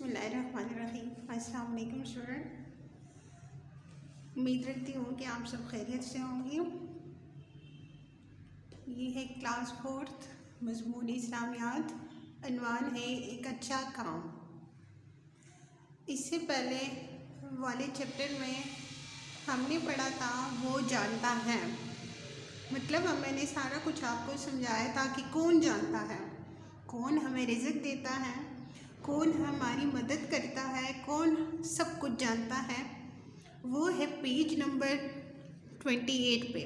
बिस्मिल्लाहिर्रहमानिर्रहीम। अस्सलाम वालेकुम स्टूडेंट, उम्मीद रखती हूँ कि आप सब खैरियत से होंगे। ये है क्लास 4th मज़मून इस्लामियात। अनवान है एक अच्छा काम। इससे पहले वाले चैप्टर में हमने पढ़ा था वो जानता है, मतलब मैंने सारा कुछ आपको समझाया था कि कौन जानता है, कौन हमें रिज़्क देता है, कौन हमारी मदद करता है, कौन सब कुछ जानता है। वो है पेज नंबर 28 पे,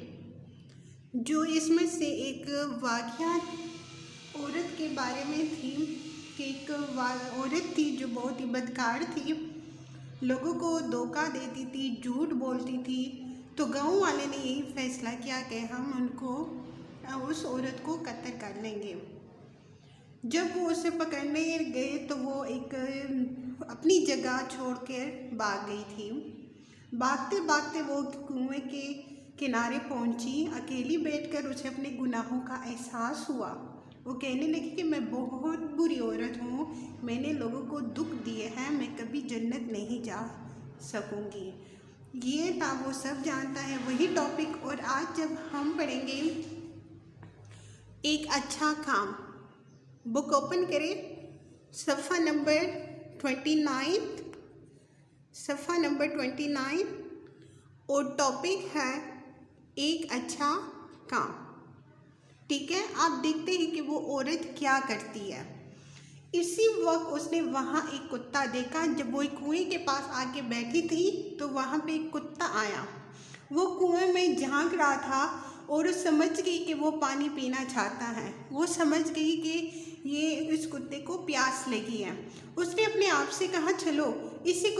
जो इसमें से एक वाक़या औरत के बारे में थी कि एक औरत थी जो बहुत ही बदकार थी, लोगों को धोखा देती थी, झूठ बोलती थी। तो गांव वाले ने यही फैसला किया कि हम उनको उस औरत को कत्ल कर लेंगे। जब वो उसे पकड़ने गए तो वो एक अपनी जगह छोड़कर भाग गई थी। भागते भागते वो कुएं के किनारे पहुंची। अकेली बैठकर उसे अपने गुनाहों का एहसास हुआ। वो कहने लगी कि मैं बहुत बुरी औरत हूँ, मैंने लोगों को दुख दिए हैं, मैं कभी जन्नत नहीं जा सकूँगी। ये था वो सब जानता है, वही टॉपिक। और आज जब हम पढ़ेंगे एक अच्छा काम, बुक ओपन करें, सफ़ा नंबर 29 और टॉपिक है एक अच्छा काम। ठीक है, आप देखते हैं कि वो औरत क्या करती है। इसी वक्त उसने वहाँ एक कुत्ता देखा। जब वो कुएं के पास आके बैठी थी तो वहाँ पे एक कुत्ता आया। वो कुएं में झांक रहा था और समझ गई कि वो पानी पीना चाहता है। वो समझ गई कि ये इस कुत्ते को प्यास लगी है। उसने अपने आप से कहा, चलो इसी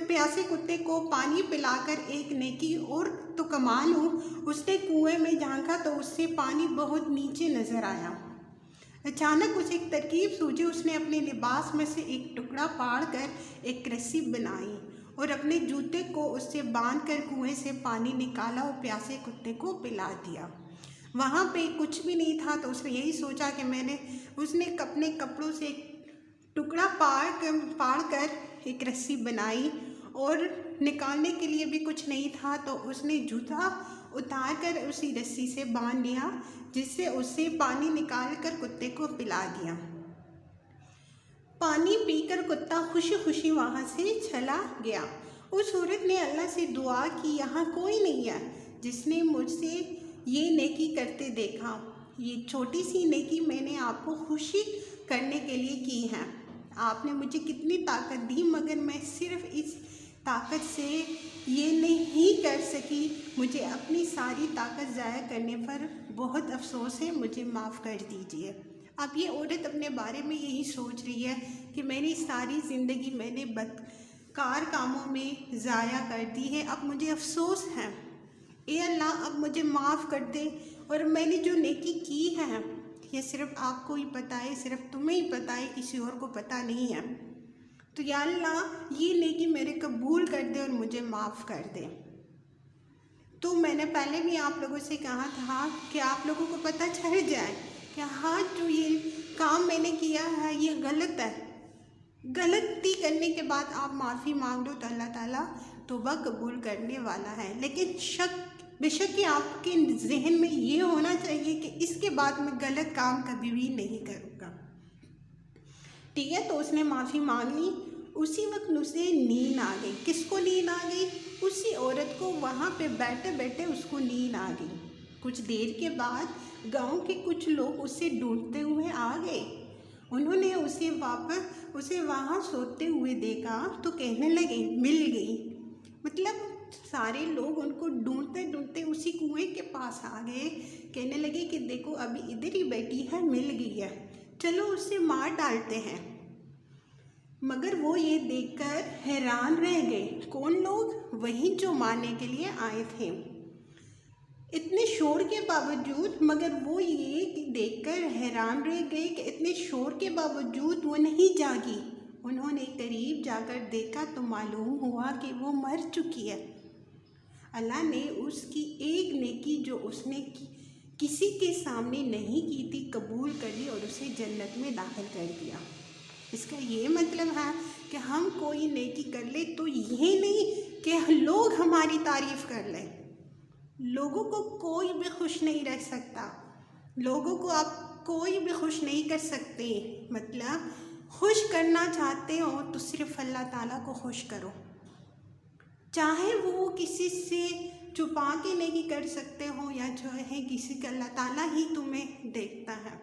प्यासे कुत्ते को पानी पिलाकर एक नेकी और तो कमा लूँ। उसने कुएं में झांका तो उससे पानी बहुत नीचे नज़र आया। अचानक उसे एक तरकीब सूझी। उसने अपने लिबास में से एक टुकड़ा फाड़ कर एक रस्सी बनाई और अपने जूते को उससे बांधकर कुएं से पानी निकाला और प्यासे कुत्ते को पिला दिया। वहाँ पे कुछ भी नहीं था तो उसने यही सोचा कि उसने अपने कपड़ों से एक टुकड़ा फाड़ कर एक रस्सी बनाई और निकालने के लिए भी कुछ नहीं था तो उसने जूता उतार कर उसी रस्सी से बांध लिया, जिससे उससे पानी निकाल कर कुत्ते को पिला दिया। पानी पीकर कुत्ता खुशी खुशी वहाँ से चला गया। उस औरत ने अल्लाह से दुआ की, यहाँ कोई नहीं है जिसने मुझसे ये नेकी करते देखा। ये छोटी सी नेकी मैंने आपको खुशी करने के लिए की है। आपने मुझे कितनी ताकत दी, मगर मैं सिर्फ इस ताकत से ये नहीं कर सकी। मुझे अपनी सारी ताकत ज़ाया करने पर बहुत अफसोस है, मुझे माफ़ कर दीजिए। अब ये औरत अपने बारे में यही सोच रही है कि मेरी सारी ज़िंदगी मैंने बदकार कामों में ज़ाया कर दी है, अब मुझे अफसोस है। ए अल्लाह, अब मुझे माफ़ कर दे। और मैंने जो नेकी की है ये सिर्फ आपको ही पता है, सिर्फ तुम्हें ही पता है, किसी और को पता नहीं है। तो या अल्लाह, ये नेकी मेरे कबूल कर दे और मुझे माफ़ कर दे। तो मैंने पहले भी आप लोगों से कहा था कि आप लोगों को पता चल जाए कि हाँ, जो ये काम मैंने किया है ये गलत है। गलती करने के बाद आप माफ़ी मांग लो तो अल्लाह ताला तौबा कबूल करने वाला है। लेकिन बेशक कि आपके जहन में ये होना चाहिए कि इसके बाद मैं गलत काम कभी भी नहीं करूँगा। ठीक है, तो उसने माफ़ी मांग ली। उसी वक्त उसे नींद आ गई। किसको नींद आ गई? उसी औरत को। वहाँ पे बैठे बैठे उसको नींद आ गई। कुछ देर के बाद गांव के कुछ लोग उसे ढूंढते हुए आ गए। उन्होंने उसे वहाँ सोते हुए देखा तो कहने लगे, मिल गई। मतलब सारे लोग उनको ढूंढते ढूंढते उसी कुएं के पास आ गए। कहने लगे कि देखो अभी इधर ही बैठी है, मिल गई है, चलो उसे मार डालते हैं। मगर वो ये देखकर हैरान रह गए। कौन लोग? वही जो मारने के लिए आए थे। इतने शोर के बावजूद, मगर वो ये देखकर हैरान रह गए कि इतने शोर के बावजूद वो नहीं जागी। उन्होंने करीब जाकर देखा तो मालूम हुआ कि वो मर चुकी है। अल्लाह ने उसकी एक नेकी जो उसने किसी के सामने नहीं की थी कबूल कर ली और उसे जन्नत में दाखिल कर दिया। اس کا یہ مطلب ہے کہ ہم کوئی نیکی کر لیں تو یہ نہیں کہ لوگ ہماری تعریف کر لیں. لوگوں کو کوئی بھی خوش نہیں رکھ سکتا، لوگوں کو آپ کوئی بھی خوش نہیں کر سکتے. مطلب خوش کرنا چاہتے ہو تو صرف اللہ تعالیٰ کو خوش کرو، چاہے وہ کسی سے چھپا کے نہیں کر سکتے ہو یا جو ہے کسی کا، اللہ تعالیٰ ہی تمہیں دیکھتا ہے.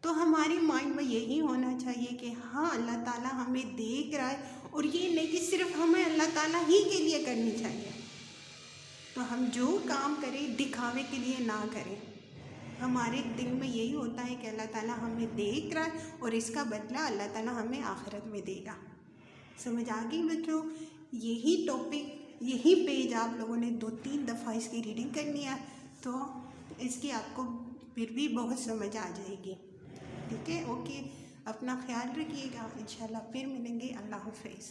تو ہمارے مائنڈ میں یہی ہونا چاہیے کہ ہاں اللہ تعالیٰ ہمیں دیکھ رہا ہے، اور یہ نہیں کہ صرف ہمیں اللہ تعالیٰ ہی کے لیے کرنی چاہیے. تو ہم جو کام کریں دکھاوے کے لیے نہ کریں. ہمارے دل میں یہی ہوتا ہے کہ اللہ تعالیٰ ہمیں دیکھ رہا ہے اور اس کا بدلہ اللہ تعالیٰ ہمیں آخرت میں دے گا. سمجھ آ گئی بچوں؟ یہی ٹاپک، یہی پیج آپ لوگوں نے 2-3 دفعہ اس کی ریڈنگ کرنی ہے، تو اس کی آپ کو پھر بھی بہت سمجھ آ جائے گی. ٹھیک ہے؟ اوکے، اپنا خیال رکھیے گا. انشاءاللہ پھر ملیں گے. اللہ حافظ.